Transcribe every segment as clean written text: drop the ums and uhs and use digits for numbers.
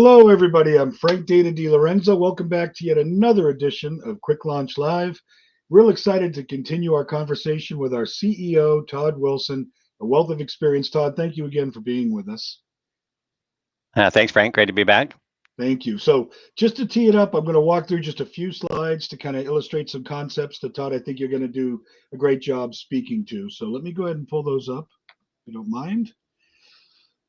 Hello, everybody. I'm Frank Data D. Lorenzo. Welcome back to yet another edition of QuickLaunch Live. Real excited to continue our conversation with our CEO, Todd Wilson, a wealth of experience. Todd, thank you again for being with us. Thanks, Frank. Great to be back. Thank you. So, just to tee it up, I'm going to walk through just a few slides to kind of illustrate some concepts that, Todd, I think you're going to do a great job speaking to. So, let me go ahead and pull those up, if you don't mind.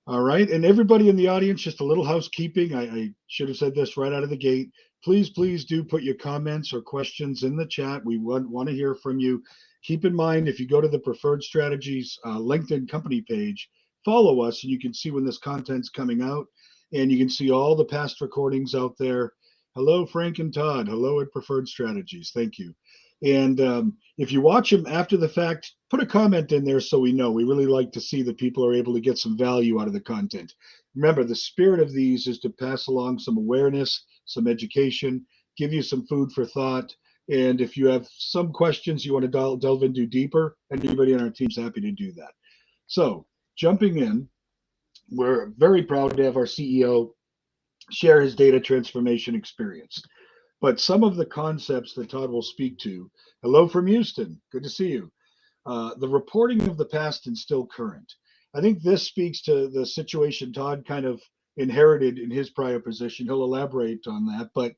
All right. And everybody in the audience, just a little housekeeping. I should have said this right out of the gate. Please do put your comments or questions in the chat. We want to hear from you. Keep in mind, if you go to the Preferred Strategies LinkedIn company page, follow us, and you can see when this content's coming out. And you can see all the past recordings out there. Hello, Frank and Todd. Hello at Preferred Strategies. Thank you. And if you watch them after the fact, put a comment in there so we know. We really like to see that people are able to get some value out of the content. Remember, the spirit of these is to pass along some awareness, some education, give you some food for thought. And if you have some questions you want to delve into deeper, anybody on our team's happy to do that. So, jumping in, we're very proud to have our CEO share his data transformation experience. But some of the concepts that Todd will speak to, hello from Houston, good to see you. The reporting of the past and still current. I think this speaks to the situation Todd kind of inherited in his prior position. He'll elaborate on that, but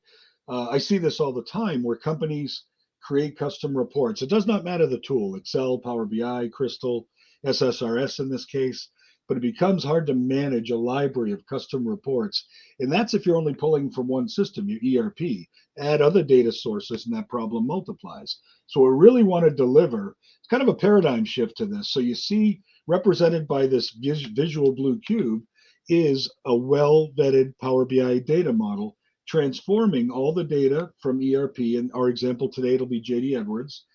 I see this all the time where companies create custom reports. It does not matter the tool, Excel, Power BI, Crystal, SSRS in this case, but it becomes hard to manage a library of custom reports. And that's if you're only pulling from one system, your ERP. Add other data sources and that problem multiplies. So we really want to deliver, it's kind of a paradigm shift to this. So you see represented by this visual blue cube is a well-vetted Power BI data model transforming all the data from ERP, and our example today it'll be JD Edwards,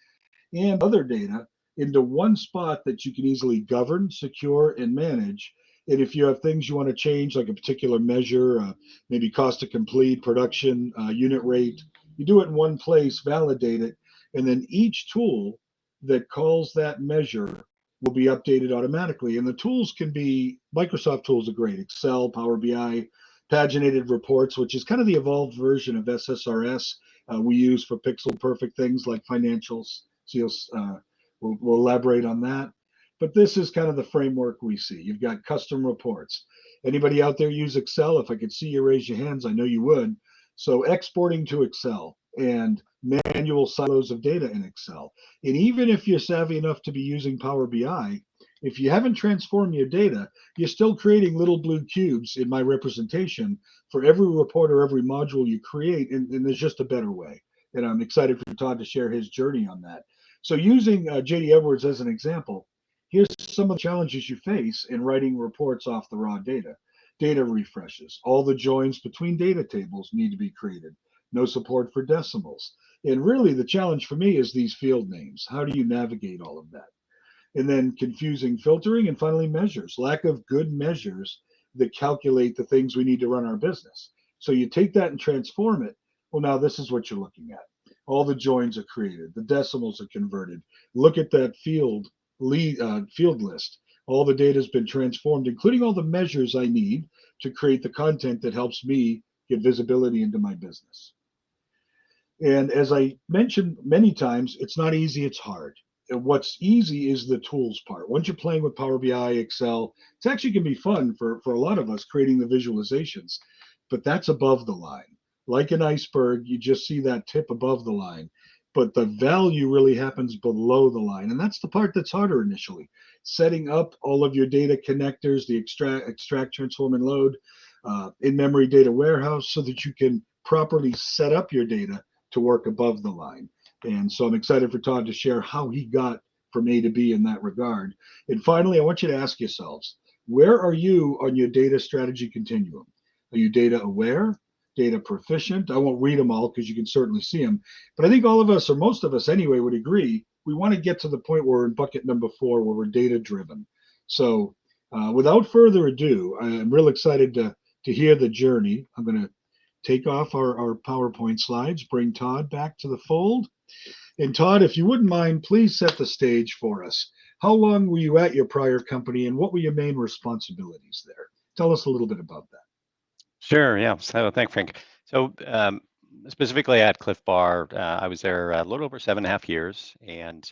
and other data into one spot that you can easily govern, secure, and manage. And if you have things you want to change, like a particular measure, maybe cost to complete, production, unit rate, you do it in one place, validate it, and then each tool that calls that measure will be updated automatically. And the tools can be, Microsoft tools are great, Excel, Power BI, paginated reports, which is kind of the evolved version of SSRS we use for pixel perfect things like financials. So we'll elaborate on that. But this is kind of the framework we see. You've got custom reports. Anybody out there use Excel? If I could see you raise your hands, I know you would. So exporting to Excel and manual silos of data in Excel. And even if you're savvy enough to be using Power BI, if you haven't transformed your data, you're still creating little blue cubes in my representation for every report or every module you create. And there's just a better way. And I'm excited for Todd to share his journey on that. So using JD Edwards as an example, here's some of the challenges you face in writing reports off the raw data. Data refreshes. All the joins between data tables need to be created. No support for decimals. And really the challenge for me is these field names. How do you navigate all of that? And then confusing filtering, and finally measures. Lack of good measures that calculate the things we need to run our business. So you take that and transform it. Well, now this is what you're looking at. All the joins are created, the decimals are converted. Look at that field list. All the data has been transformed, including all the measures I need to create the content that helps me get visibility into my business. And as I mentioned many times, it's not easy, it's hard. And what's easy is the tools part. Once you're playing with Power BI, Excel, it actually can be fun for a lot of us creating the visualizations, but that's above the line. Like an iceberg, you just see that tip above the line, but the value really happens below the line. And that's the part that's harder initially. Setting up all of your data connectors, the extract, transform, and load, in-memory data warehouse so that you can properly set up your data to work above the line. And so I'm excited for Todd to share how he got from A to B in that regard. And finally, I want you to ask yourselves, where are you on your data strategy continuum? Are you data aware? Data proficient? I won't read them all because you can certainly see them. But I think all of us, or most of us anyway, would agree we want to get to the point where we're in bucket number 4, where we're data driven. So without further ado, I'm real excited to hear the journey. I'm going to take off our PowerPoint slides, bring Todd back to the fold. And Todd, if you wouldn't mind, please set the stage for us. How long were you at your prior company and what were your main responsibilities there? Tell us a little bit about that. Sure. Yeah. So thanks, Frank. So specifically at Clif Bar, I was there a little over 7.5 years, and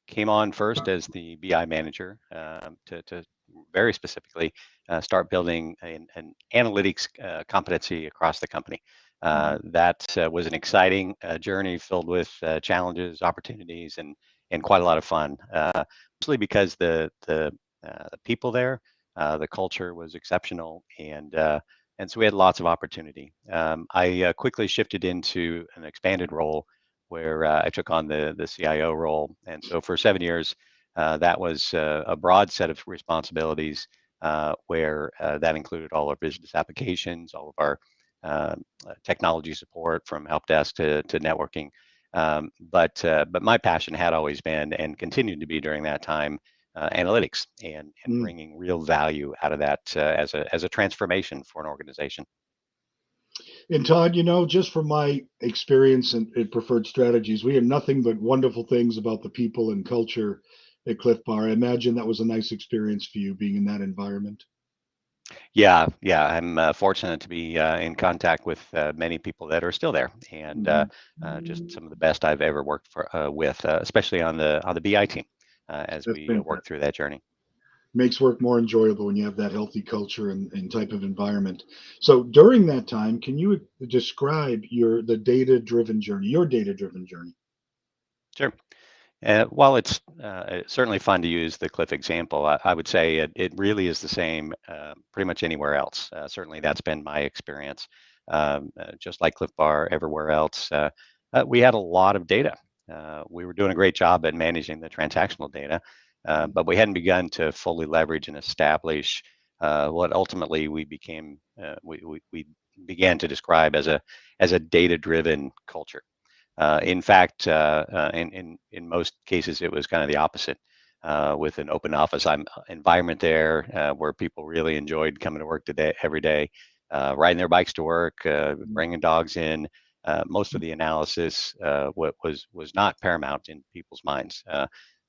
came on first as the BI manager to very specifically start building an analytics competency across the company. That was an exciting journey filled with challenges, opportunities, and quite a lot of fun. Mostly because the people there, the culture was exceptional, and so we had lots of opportunity. I quickly shifted into an expanded role where I took on the CIO role. And so for 7 years, that was a broad set of responsibilities where that included all our business applications, all of our technology support from help desk to networking. But my passion had always been and continued to be during that time analytics and Mm. bringing real value out of that as a transformation for an organization. And Todd, just from my experience in preferred strategies, we hear nothing but wonderful things about the people and culture at Clif Bar. I imagine that was a nice experience for you being in that environment. Yeah, yeah, I'm fortunate to be in contact with many people that are still there, and Mhm. just some of the best I've ever worked with, especially on the BI team, as That's we work fantastic. through that journey. Makes work more enjoyable when you have that healthy culture and type of environment. So during that time, can you describe your data driven journey? Sure. While it's certainly fun to use the Cliff example, I would say it really is the same pretty much anywhere else. Certainly, that's been my experience. Just like Cliff Bar, everywhere else, we had a lot of data. We were doing a great job at managing the transactional data, but we hadn't begun to fully leverage and establish what ultimately we began to describe as a data-driven culture. In fact, in most cases, it was kind of the opposite. With an open office environment there, where people really enjoyed coming to work today every day, riding their bikes to work, bringing dogs in. Most of the analysis was not paramount in people's minds.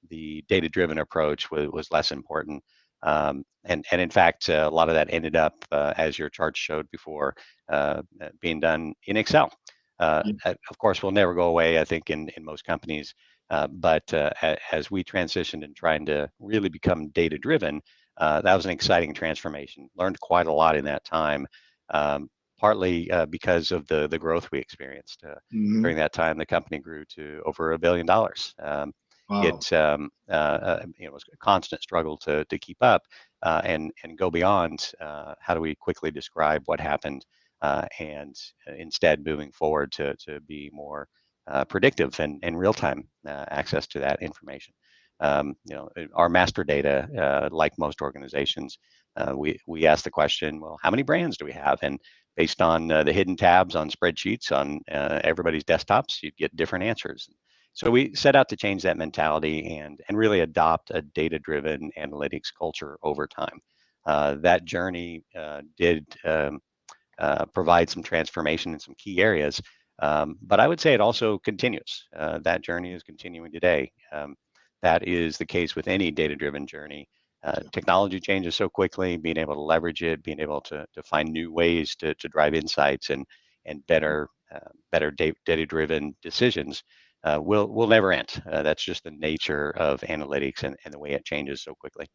The data-driven approach was less important, and in fact, a lot of that ended up, as your chart showed before, being done in Excel. Yeah. Of course, will never go away, I think, in most companies. But as we transitioned and trying to really become data driven, that was an exciting transformation. Learned quite a lot in that time, partly because of the growth we experienced. Hmm. During that time, the company grew to over $1 billion. Wow. It was a constant struggle to keep up and go beyond. How do we quickly describe what happened and instead moving forward to be more predictive and real-time access to that information. Our master data, like most organizations, we ask the question, well, how many brands do we have? And based on the hidden tabs on spreadsheets on everybody's desktops, you'd get different answers. So we set out to change that mentality and really adopt a data-driven analytics culture over time. That journey did provide some transformation in some key areas. But I would say it also continues. That journey is continuing today. That is the case with any data-driven journey. Technology changes so quickly, being able to leverage it, being able to find new ways to drive insights and better data-driven decisions will never end. That's just the nature of analytics and the way it changes so quickly.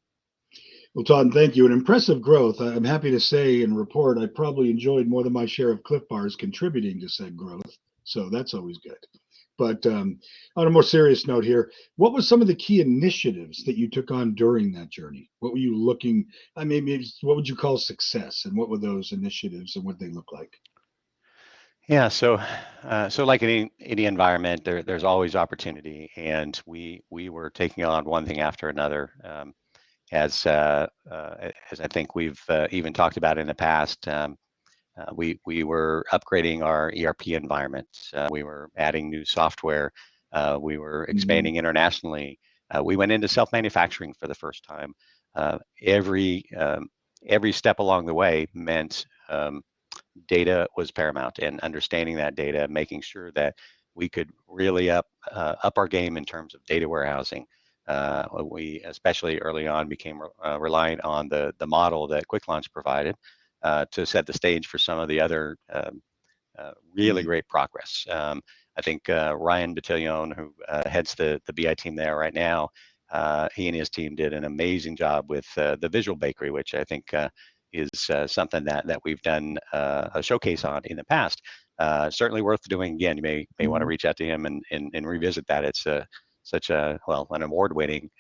Well, Todd, thank you. An impressive growth. I'm happy to say and report I probably enjoyed more than my share of Clif Bars contributing to said growth. So that's always good. But on a more serious note here, what was some of the key initiatives that you took on during that journey? What were you looking? I mean, maybe what would you call success, and what were those initiatives, and what they look like? Yeah, so like any environment, there's always opportunity, and we were taking on one thing after another. As I think we've even talked about in the past, we were upgrading our ERP environment. We were adding new software. We were Hmm. expanding internationally. We went into self-manufacturing for the first time. Every step along the way meant data was paramount, and understanding that data, making sure that we could really up our game in terms of data warehousing. We especially early on became reliant on the model that QuickLaunch provided, to set the stage for some of the other really great progress. I think Ryan Battalion, who heads the BI team there right now, he and his team did an amazing job with the visual bakery, which I think is something that we've done a showcase on in the past. Certainly worth doing again. You may want to reach out to him and revisit that. It's such a an award-winning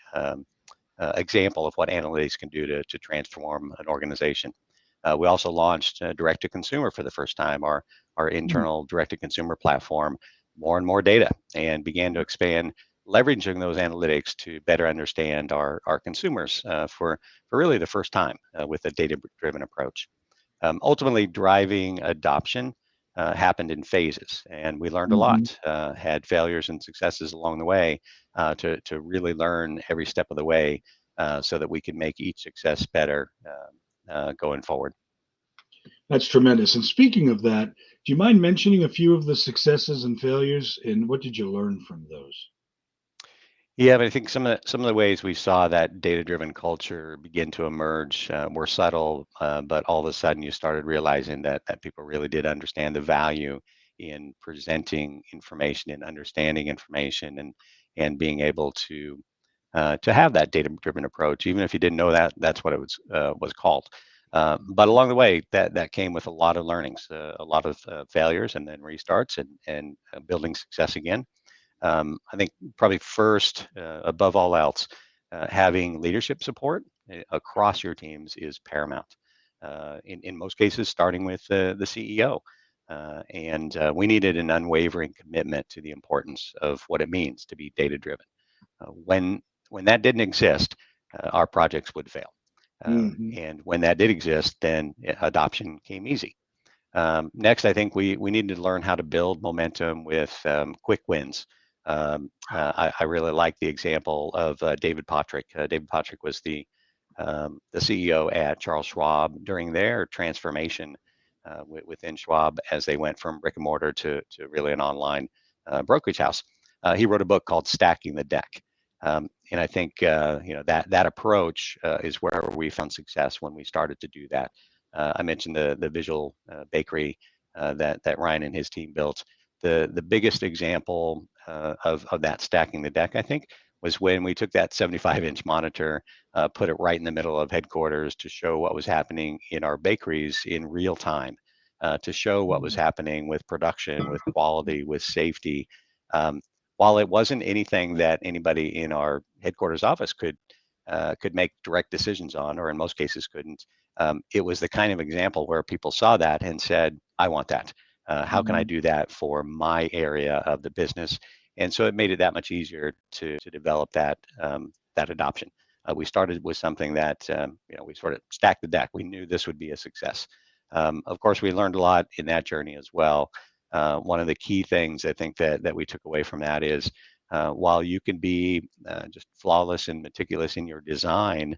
example of what analytics can do to transform an organization. We also launched direct-to-consumer for the first time, our internal direct-to-consumer platform, more and more data, and began to expand leveraging those analytics to better understand our consumers for really the first time with a data-driven approach. Ultimately, driving adoption happened in phases, and we learned a lot, had failures and successes along the way to really learn every step of the way so that we could make each success better going forward. That's tremendous. And speaking of that, do you mind mentioning a few of the successes and failures, and what did you learn from those? Yeah, but I think some of the ways we saw that data-driven culture begin to emerge were subtle, but all of a sudden you started realizing that people really did understand the value in presenting information and understanding information and being able to have that data-driven approach, even if you didn't know that's what it was called. But along the way, that came with a lot of learnings, a lot of failures, and then restarts and building success again. I think probably first, above all else, having leadership support across your teams is paramount. In most cases, starting with the CEO. And we needed an unwavering commitment to the importance of what it means to be data driven. When that didn't exist, our projects would fail. And when that did exist, then adoption came easy. Next, I think we needed to learn how to build momentum with quick wins. I really like the example of David Pottruck. David Pottruck was the CEO at Charles Schwab during their transformation within Schwab as they went from brick and mortar to really an online brokerage house. He wrote a book called Stacking the Deck. And I think that approach is where we found success when we started to do that. I mentioned the visual bakery that Ryan and his team built. The biggest example of that stacking the deck, I think, was when we took that 75-inch monitor, put it right in the middle of headquarters to show what was happening in our bakeries in real time, to show what was happening with production, with quality, with safety. While it wasn't anything that anybody in our headquarters office could make direct decisions on, or in most cases couldn't, it was the kind of example where people saw that and said, I want that. How can I do that for my area of the business? And so it made it that much easier to develop that adoption. We started with something that we sort of stacked the deck. We knew this would be a success. Of course, we learned a lot in that journey as well. One of the key things I think that we took away from that is while you can be just flawless and meticulous in your design,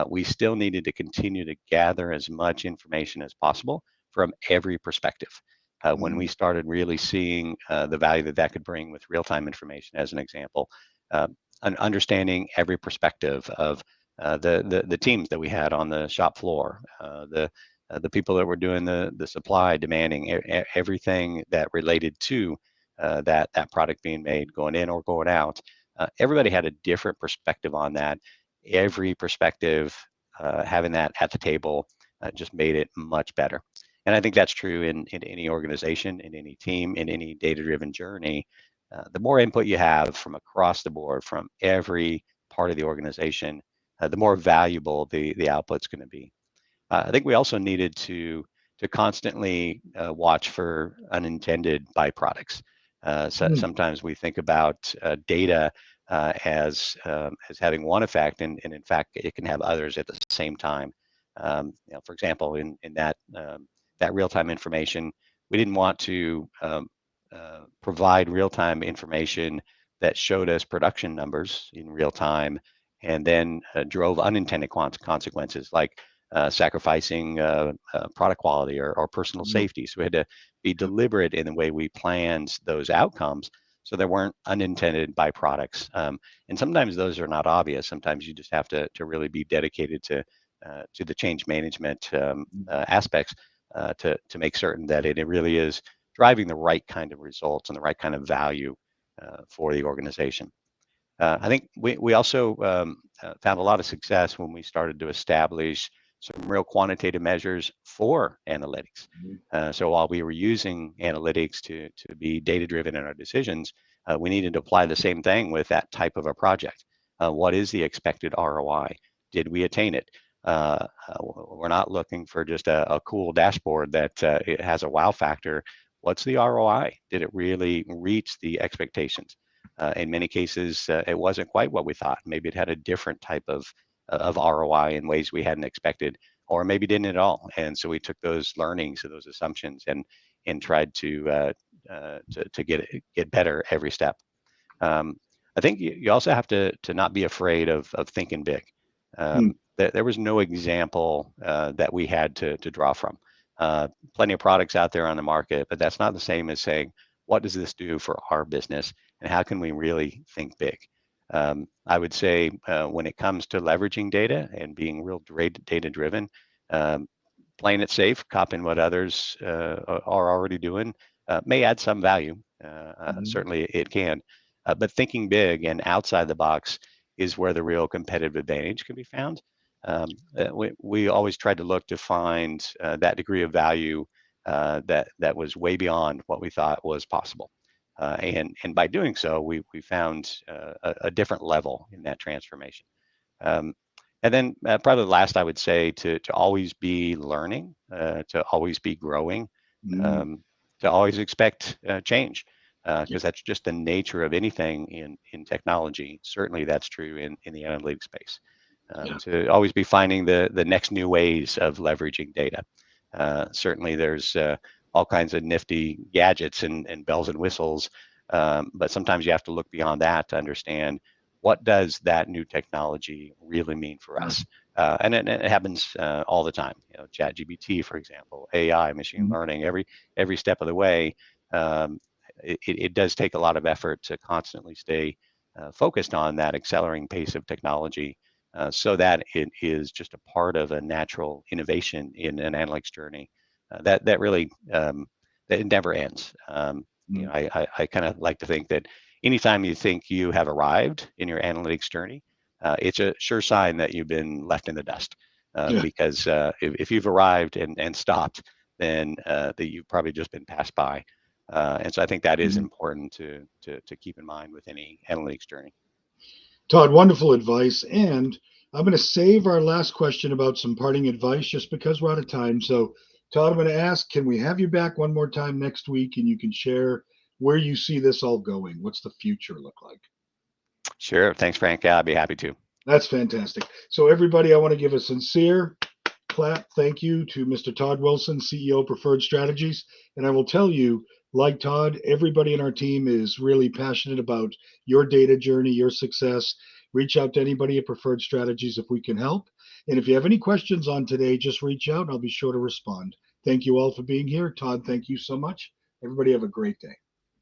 we still needed to continue to gather as much information as possible from every perspective. When we started really seeing the value that could bring with real-time information, as an example, understanding every perspective of the teams that we had on the shop floor, the people that were doing the supply, demanding everything that related to that product being made, going in or going out. Everybody had a different perspective on that. Every perspective, having that at the table, just made it much better. And I think that's true in any organization, in any team, in any data-driven journey. The more input you have from across the board, from every part of the organization, the more valuable the output's going to be. I think we also needed to constantly watch for unintended byproducts. Sometimes we think about data as having one effect, and in fact, it can have others at the same time. For example, in that real-time information, we didn't want to provide real-time information that showed us production numbers in real time and then drove unintended consequences like sacrificing product quality or personal safety. So we had to be deliberate in the way we planned those outcomes so there weren't unintended byproducts. And sometimes those are not obvious. Sometimes you just have to really be dedicated to to the change management aspects to make certain that it really is driving the right kind of results and the right kind of value for the organization. I think we also found a lot of success when we started to establish some real quantitative measures for analytics. So while we were using analytics to be data driven in our decisions, we needed to apply the same thing with that type of a project. What is the expected ROI? Did we attain it? We're not looking for just a cool dashboard that it has a wow factor. What's the ROI? Did it really reach the expectations? In many cases, it wasn't quite what we thought. Maybe it had a different type of ROI in ways we hadn't expected, or maybe didn't at all. And so we took those learnings and those assumptions and tried to get better every step. I think you also have to not be afraid of thinking big. There was no example that we had to draw from. Plenty of products out there on the market, but that's not the same as saying, what does this do for our business, and how can we really think big? I would say when it comes to leveraging data and being real data driven, playing it safe, copying what others are already doing may add some value. Certainly it can. But thinking big and outside the box is where the real competitive advantage can be found. We always tried to look to find that degree of value that was way beyond what we thought was possible. And by doing so, we found a different level in that transformation. And then probably the last I would say to always be learning, to always be growing, to always expect change, because that's just the nature of anything in technology. Certainly that's true in the analytics space. To always be finding the next new ways of leveraging data. Certainly there's all kinds of nifty gadgets and bells and whistles, but sometimes you have to look beyond that to understand what does that new technology really mean for us. And it happens all the time. You know, ChatGPT, for example, AI, machine learning, every step of the way. It does take a lot of effort to constantly stay focused on that accelerating pace of technology, so that it is just a part of a natural innovation in an analytics journey that really that it never ends. You know, I kind of like to think that anytime you think you have arrived in your analytics journey, it's a sure sign that you've been left in the dust. Because if you've arrived and stopped, then that you've probably just been passed by. And so I think that is important to keep in mind with any analytics journey. Todd, wonderful advice. And I'm going to save our last question about some parting advice just because we're out of time. So, Todd, I'm going to ask, can we have you back one more time next week and you can share where you see this all going? What's the future look like? Sure. Thanks, Frank. I'll be happy to. That's fantastic. So, everybody, I want to give a sincere clap thank you to Mr. Todd Wilson, CEO Preferred Strategies. And I will tell you, like Todd, everybody in our team is really passionate about your data journey, your success. Reach out to anybody at Preferred Strategies if we can help. And if you have any questions on today, just reach out. I'll be sure to respond. Thank you all for being here. Todd, thank you so much. Everybody have a great day.